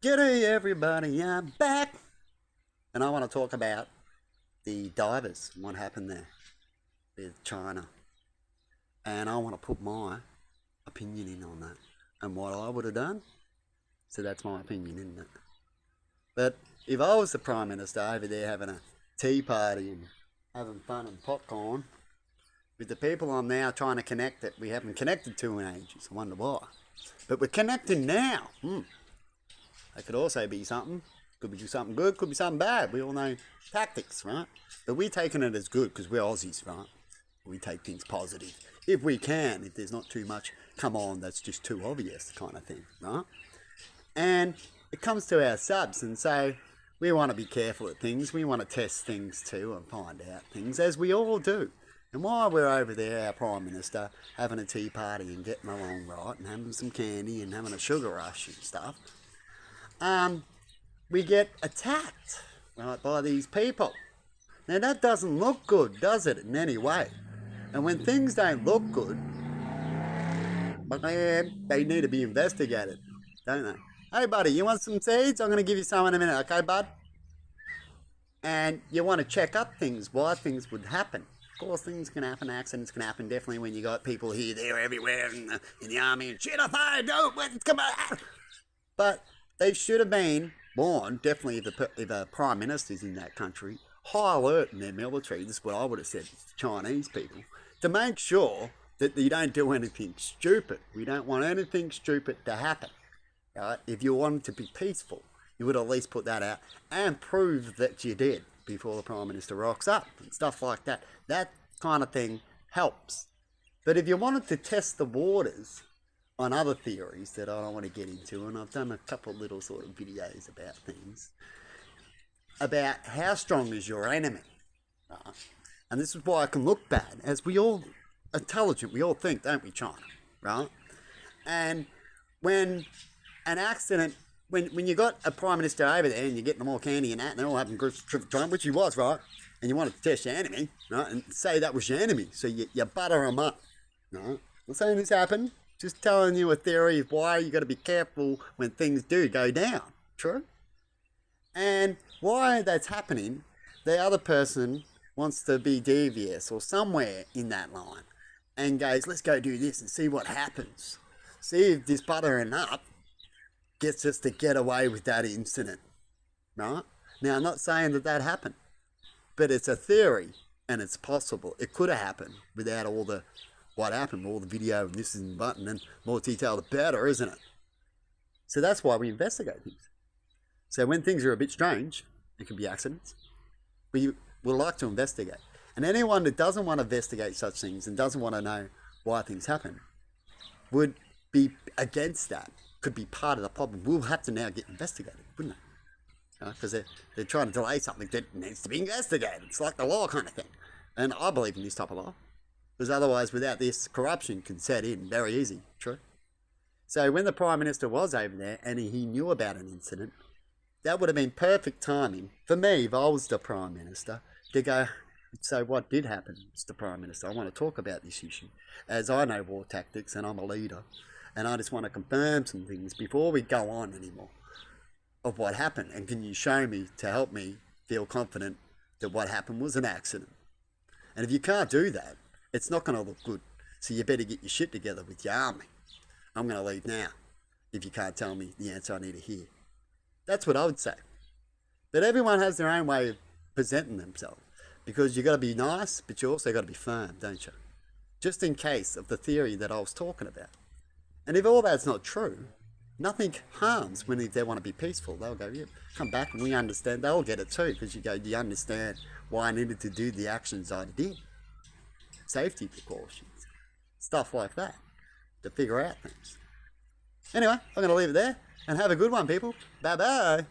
G'day everybody, I'm back! And I want to talk about the divers and what happened there with China. And I want to put my opinion in on that and what I would have done. So that's my opinion, isn't it? But if I was the Prime Minister over there having a tea party and having fun and popcorn with the people I'm now trying to connect that we haven't connected to in ages, I wonder why. But we're connecting now. That could also be something. Could be something good, could be something bad. We all know tactics, right? But we're taking it as good because we're Aussies, right? We take things positive. If we can, if there's not too much, come on, that's just too obvious kind of thing, right? And it comes to our subs, and so we want to be careful at things. We want to test things too and find out things, as we all do. And while we're over there, our Prime Minister, having a tea party and getting along right and having some candy and having a sugar rush and stuff, we get attacked, right, by these people. Now that doesn't look good, does it, in any way? And when things don't look good, they need to be investigated, don't they? Hey buddy, you want some seeds? I'm going to give you some in a minute, okay bud? And you want to check up things, why things would happen. Of course, things can happen, accidents can happen, definitely when you got people here, there, everywhere, in the army, and shit, I fired, no, come on. But they should have been warned, definitely if a Prime Minister's in that country, high alert in their military, this is what I would have said to Chinese people, to make sure that you don't do anything stupid. We don't want anything stupid to happen. Right? If you wanted to be peaceful, you would at least put that out and prove that you did before the Prime Minister rocks up and stuff like that. That kind of thing helps. But if you wanted to test the waters on other theories that I don't want to get into, and I've done a couple little sort of videos about things, about how strong is your enemy. And this is why it can look bad, as we all intelligent, we all think, don't we, China, right? And when an accident, when you got a Prime Minister over there and you're getting them all candy and that, and they're all having groups of time, which he was, right? And you wanted to test your enemy, right? And say that was your enemy, so you butter them up, right? I'm saying this happened, just telling you a theory of why you got to be careful when things do go down, true? And why that's happening, the other person wants to be devious or somewhere in that line and goes, let's go do this and see what happens. See if this buttering up gets us to get away with that incident, right? Now, I'm not saying that happened, but it's a theory and it's possible. It could have happened without all the, what happened, all the video and this and button, and more detail the better, isn't it? So that's why we investigate things. So when things are a bit strange, it can be accidents, we would like to investigate. And anyone that doesn't want to investigate such things and doesn't want to know why things happen would be against that, could be part of the problem. We'll have to now get investigated, wouldn't they? Because they're trying to delay something that needs to be investigated. It's like the law kind of thing. And I believe in this type of law. Because otherwise, without this, corruption can set in very easy, true? So when the Prime Minister was over there and he knew about an incident, that would have been perfect timing for me, if I was the Prime Minister, to go, so what did happen, Mr. Prime Minister? I want to talk about this issue, as I know war tactics and I'm a leader, and I just want to confirm some things before we go on anymore of what happened. And can you show me to help me feel confident that what happened was an accident? And if you can't do that, it's not going to look good. So you better get your shit together with your army. I'm going to leave now if you can't tell me the answer I need to hear. That's what I would say. But everyone has their own way of presenting themselves, because you got to be nice, but you also got to be firm, don't you? Just in case of the theory that I was talking about. And if all that's not true, nothing harms when they want to be peaceful. They'll go, yeah, come back and we understand. They'll get it too, because you go, you understand why I needed to do the actions I did. Safety precautions, stuff like that, to figure out things. Anyway, I'm going to leave it there, and have a good one, people. Bye-bye.